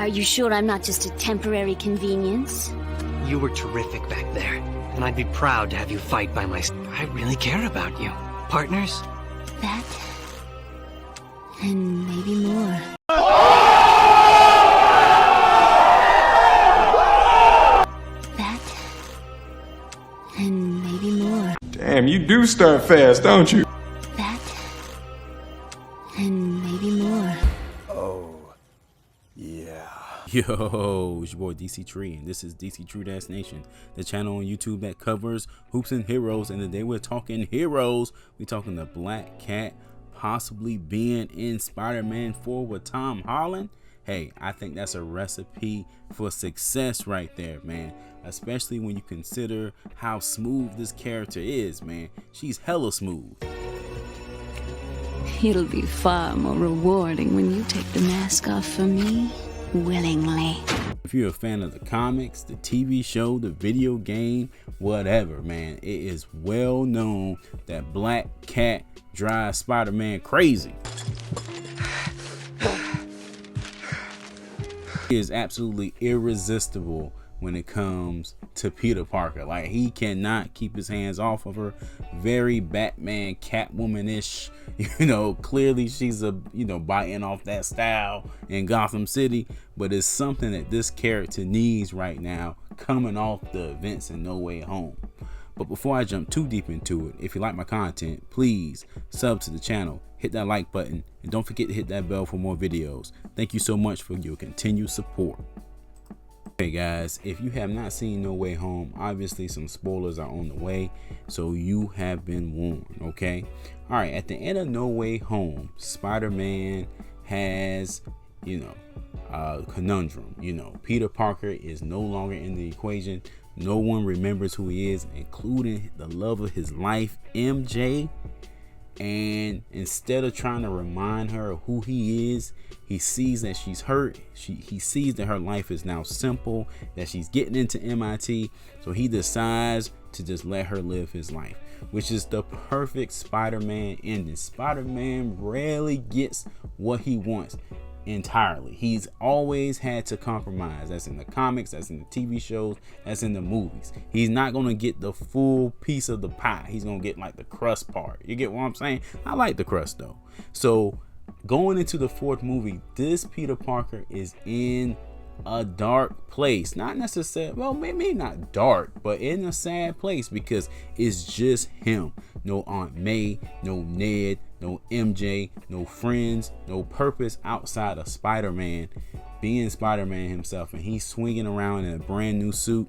Are you sure I'm not just a temporary convenience? You were terrific back there, and I'd be proud to have you fight by my side. I really care about you. Partners? That, and maybe more. That, and maybe more. Damn, you do start fast, don't you? That, and maybe more. Oh, yeah. Yo, it's your boy Dctree, and this is Dctree-Nation, the channel on YouTube that covers hoops and heroes. And today we're talking heroes. We're talking the Black Cat possibly being in Spider-Man 4 with Tom Holland. Hey, I think that's a recipe for success right there, man. Especially when you consider how smooth this character is, man. She's hella smooth. It'll be far more rewarding when you take the mask off for me, willingly. If you're a fan of the comics, the TV show, the video game, whatever, man, it is well known that Black Cat drives Spider-Man crazy. He is absolutely irresistible when it comes to Peter Parker. Like, he cannot keep his hands off of her. Very Batman, Catwoman-ish. You know, clearly she's biting off that style in Gotham City, but it's something that this character needs right now, coming off the events in No Way Home. But before I jump too deep into it, if you like my content, please sub to the channel, hit that like button, and don't forget to hit that bell for more videos. Thank you so much for your continued support. Hey guys, if you have not seen No Way Home, obviously some spoilers are on the way, so you have been warned, okay? All right, at the end of No Way Home, Spider-Man has, a conundrum. Peter Parker is no longer in the equation. No one remembers who he is, including the love of his life, MJ. And instead of trying to remind her of who he is, he sees that she's hurt. He sees that her life is now simple, that she's getting into MIT. So he decides to just let her live his life, which is the perfect Spider-Man ending. Spider-Man rarely gets what he wants entirely. He's always had to compromise. That's in the comics, that's in the TV shows, that's in the movies. He's not going to get the full piece of the pie. He's going to get like the crust part. You get what I'm saying? I like the crust though. So going into the fourth movie, this Peter Parker is in a dark place. Not necessarily, well, maybe not dark, but in a sad place, because it's just him. No Aunt May, no Ned, no MJ, no friends, no purpose outside of Spider-Man being Spider-Man himself. And he's swinging around in a brand new suit,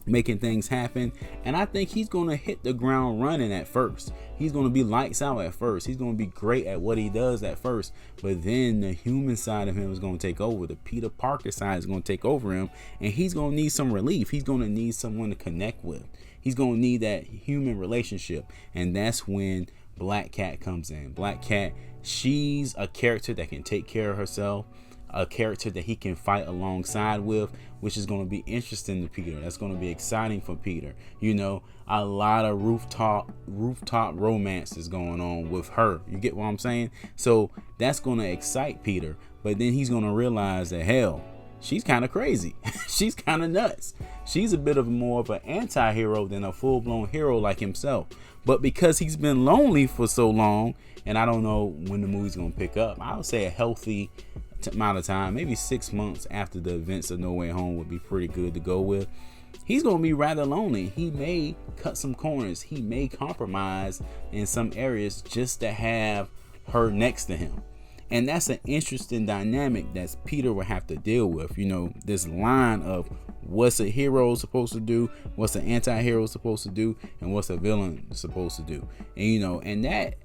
making things happen. And I think he's going to hit the ground running at first. He's going to be lights out at first. He's going to be great at what he does at first. But then the human side of him is going to take over. The Peter Parker side is going to take over him. And he's going to need some relief. He's going to need someone to connect with. He's going to need that human relationship. And that's when Black Cat comes in. Black Cat, she's a character that can take care of herself. A character that he can fight alongside with, which is going to be interesting to Peter. That's going to be exciting for Peter. A lot of rooftop romance is going on with her. You get what I'm saying? So that's going to excite Peter. But then he's going to realize that, hell, she's kind of crazy. She's kind of nuts. She's a bit of more of an anti-hero than a full-blown hero like himself. But because he's been lonely for so long, and I don't know when the movie's going to pick up, I would say a healthy amount of time, maybe 6 months after the events of No Way Home would be pretty good to go with. He's going to be rather lonely. He may cut some corners. He may compromise in some areas just to have her next to him. And that's an interesting dynamic that Peter will have to deal with. This line of what's a hero supposed to do, what's an anti-hero supposed to do, and what's a villain supposed to do. And that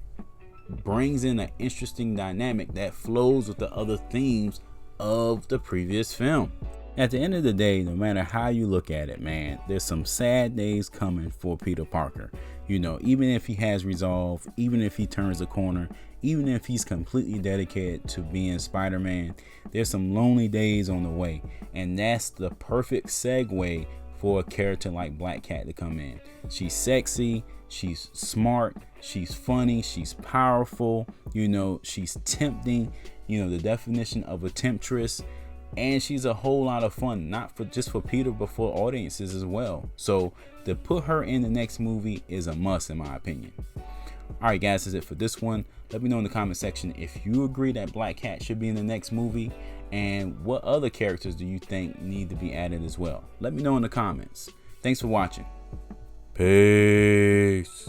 brings in an interesting dynamic that flows with the other themes of the previous film. At the end of the day, no matter how you look at it, man, there's some sad days coming for Peter Parker. Even if he has resolve, even if he turns a corner, even if he's completely dedicated to being Spider-Man, there's some lonely days on the way. And that's the perfect segue for a character like Black Cat to come in. She's sexy, she's smart, she's funny, she's powerful, she's tempting, the definition of a temptress. and she's a whole lot of fun, not for just for Peter, but for audiences as well. So to put her in the next movie is a must, in my opinion. All right, guys, that's it for this one. Let me know in the comment section if you agree that Black Cat should be in the next movie, and what other characters do you think need to be added as well. Let me know in the comments. Thanks for watching. Peace.